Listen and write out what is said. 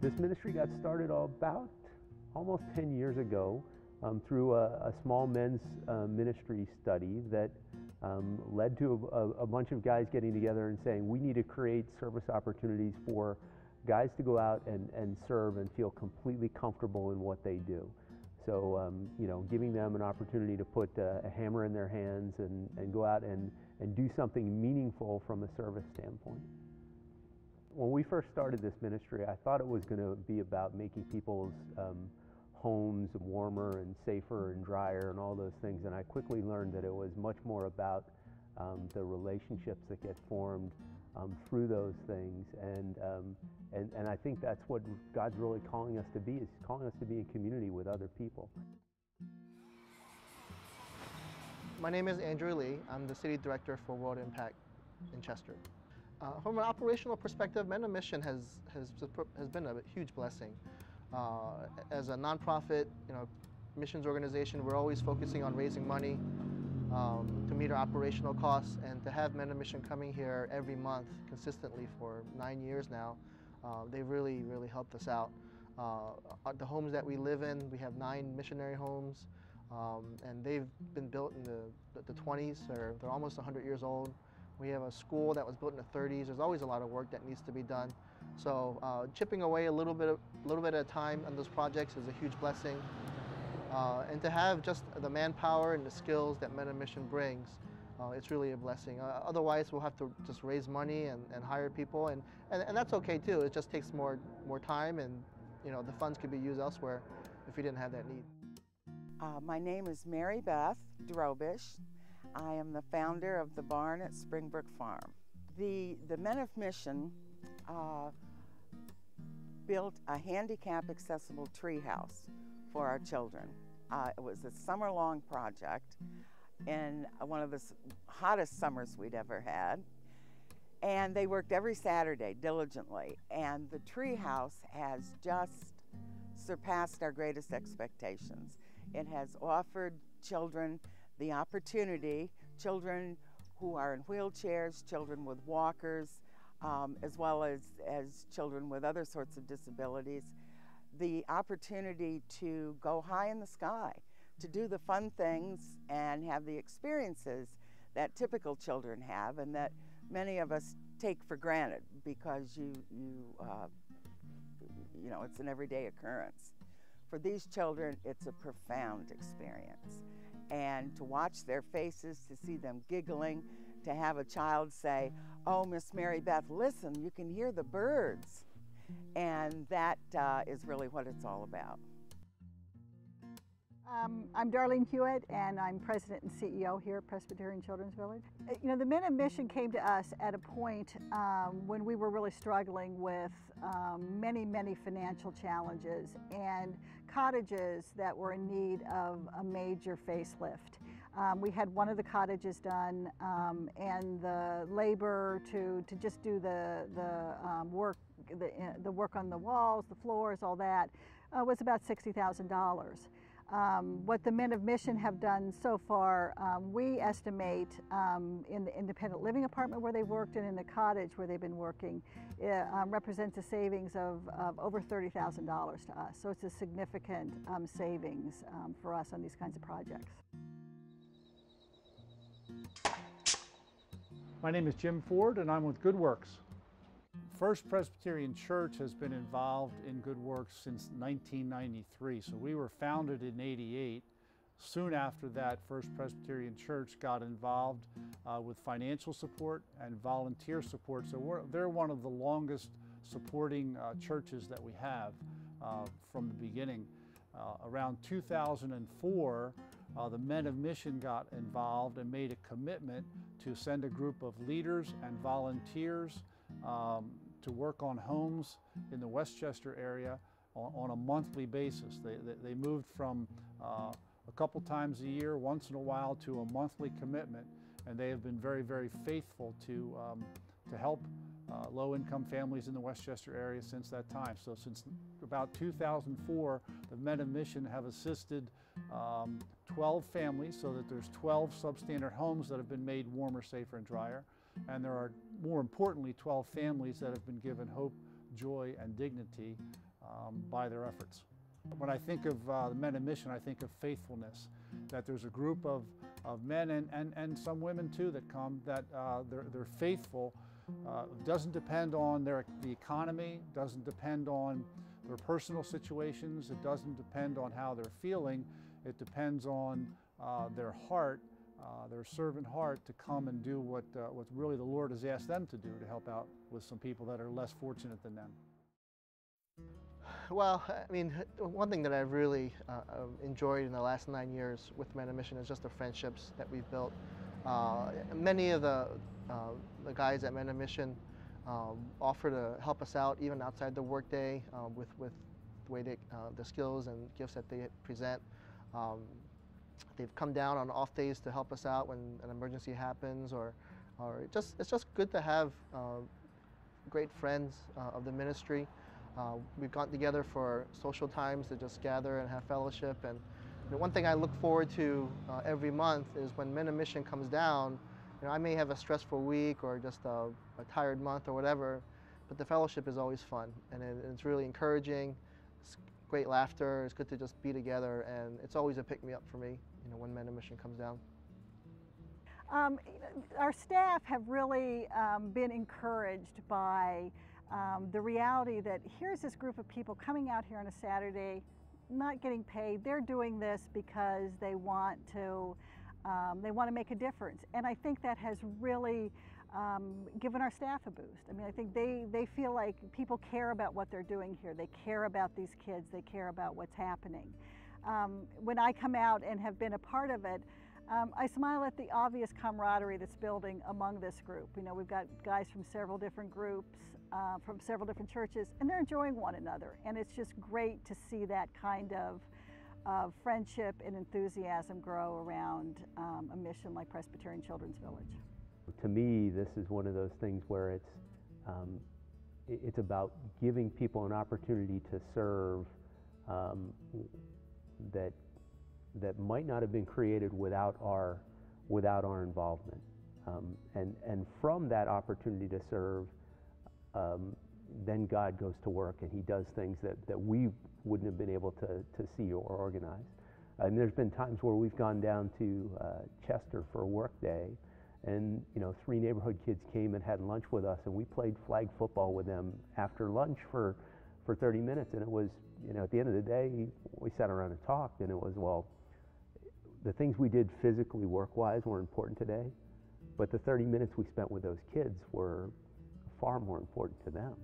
This ministry got started about almost 10 years ago through a small men's ministry study that led to a bunch of guys getting together and saying we need to create service opportunities for guys to go out and serve and feel completely comfortable in what they do. So, giving them an opportunity to put a hammer in their hands and go out and do something meaningful from a service standpoint. When we first started this ministry, I thought it was going to be about making people's homes warmer and safer and drier and all those things, and I quickly learned that it was much more about the relationships that get formed through those things, and I think that's what God's really calling us to be. Is calling us to be in community with other people. My name is Andrew Lee. I'm the City Director for World Impact in Chester. From an operational perspective, Men of Mission has been a huge blessing. As a nonprofit, missions organization, we're always focusing on raising money to meet our operational costs, and to have Men of Mission coming here every month consistently for 9 years now, they really helped us out. The homes that we live in, we have 9 missionary homes, and they've been built in the 20s, or they're almost 100 years old. We have a school that was built in the 30s. There's always a lot of work that needs to be done. So chipping away a little bit at a time on those projects is a huge blessing. And to have just the manpower and the skills that Men of Mission brings, it's really a blessing. Otherwise, we'll have to just raise money and hire people, and that's okay too. It just takes more time, and the funds could be used elsewhere if we didn't have that need. My name is Mary Beth Drobish. I am the founder of the barn at Springbrook Farm. The Men of Mission built a handicap accessible treehouse for our children. It was a summer-long project in one of the hottest summers we'd ever had. And they worked every Saturday diligently. And the treehouse has just surpassed our greatest expectations. It has offered children the opportunity, children who are in wheelchairs, children with walkers, as well as children with other sorts of disabilities, the opportunity to go high in the sky, to do the fun things and have the experiences that typical children have and that many of us take for granted because it's an everyday occurrence. For these children, it's a profound experience. And to watch their faces, to see them giggling, to have a child say, "Oh, Miss Mary Beth, listen, you can hear the birds." And that is really what it's all about. I'm Darlene Hewitt, and I'm President and CEO here at Presbyterian Children's Village. The Men of Mission came to us at a point when we were really struggling with many financial challenges and cottages that were in need of a major facelift. We had one of the cottages done, and the labor to just do the work on the walls, the floors, all that, was about $60,000. What the Men of Mission have done so far, we estimate in the independent living apartment where they worked and in the cottage where they've been working, represents a savings of over $30,000 to us. So it's a significant savings for us on these kinds of projects. My name is Jim Ford, and I'm with Good Works. First Presbyterian Church has been involved in Good Works since 1993, so we were founded in '88. Soon after that, First Presbyterian Church got involved with financial support and volunteer support, so they're one of the longest supporting churches that we have from the beginning. Around 2004, the Men of Mission got involved and made a commitment to send a group of leaders and volunteers to work on homes in the Westchester area on a monthly basis. They moved from a couple times a year, once in a while, to a monthly commitment, and they have been very faithful to help low-income families in the Westchester area since that time. So since about 2004, the Men of Mission have assisted 12 families, so that there's 12 substandard homes that have been made warmer, safer, and drier. And there are, more importantly, 12 families that have been given hope, joy, and dignity by their efforts. When I think of the Men in Mission, I think of faithfulness, that there's a group of men and some women too that come, that they're faithful. Doesn't depend on the economy, doesn't depend on their personal situations, it doesn't depend on how they're feeling, it depends on their heart, their servant heart, to come and do what really the Lord has asked them to do, to help out with some people that are less fortunate than them. Well, I mean, one thing that I've really enjoyed in the last 9 years with Men in Mission is just the friendships that we've built. Many of the guys at Men in Mission offer to help us out even outside the workday with the way the skills and gifts that they present. They've come down on off days to help us out when an emergency happens, or it's just good to have great friends of the ministry. We've gotten together for social times to just gather and have fellowship. And one thing I look forward to every month is when Men in Mission comes down. I may have a stressful week or just a tired month or whatever, but the fellowship is always fun, and it's really encouraging. It's great laughter. It's good to just be together, and it's always a pick-me-up for me, when Men in Mission comes down. Our staff have really been encouraged by the reality that here's this group of people coming out here on a Saturday, not getting paid. They're doing this because they want to make a difference. And I think that has really given our staff a boost. I mean, I think they feel like people care about what they're doing here. They care about these kids. They care about what's happening. When I come out and have been a part of it, I smile at the obvious camaraderie that's building among this group. We've got guys from several different groups, from several different churches, and they're enjoying one another. And it's just great to see that kind of friendship and enthusiasm grow around a mission like Presbyterian Children's Village. To me, this is one of those things where it's about giving people an opportunity to serve that might not have been created without our involvement, and from that opportunity to serve, then God goes to work and He does things that we wouldn't have been able to see or organize. And there's been times where we've gone down to Chester for a work day, and 3 neighborhood kids came and had lunch with us, and we played flag football with them after lunch for 30 minutes. And it was, at the end of the day, we sat around and talked, and it was, well, the things we did physically work-wise were important today, but the 30 minutes we spent with those kids were far more important to them.